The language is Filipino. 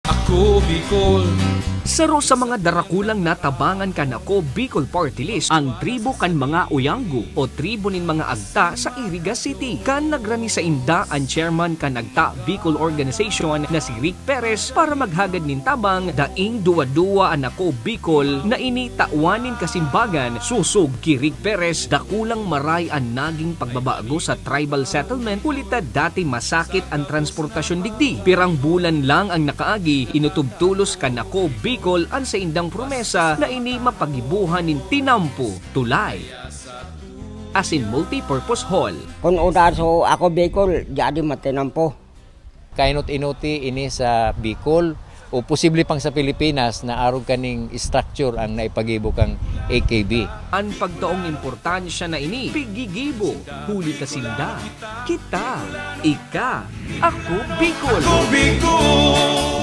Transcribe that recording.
Ako Bicol. Saro sa mga darakulang natabangan kan ako Bicol Party List ang tribo kan mga Uyanggu o tribo nin mga agta sa Iriga City. Kan nagrani sa inda ang chairman kan agta Bicol Organization na si Rick Perez para maghagad nin tabang daing duwa-duwa an ako Bicol na ini tawanin kasimbagan susog ki Rick Perez dakulang maray ang naging pagbabago sa tribal settlement kulita dati masakit ang transportasyon digdi. Pirang bulan lang ang nakaagi inutubtulos kan ako Bicol ang sa indang promesa na ini mapagibuhan nin tinampo tulay as in multi-purpose hall. Kung una so ako Bicol, jadi matinampo. Kainot-inuti ini sa Bicol o posible pang sa Pilipinas na arog kaning structure ang naipagibo kang AKB. Ang pagtaong importansya na ini pigigibo huli kasinda kita ika ako Bicol. Ako Bicol.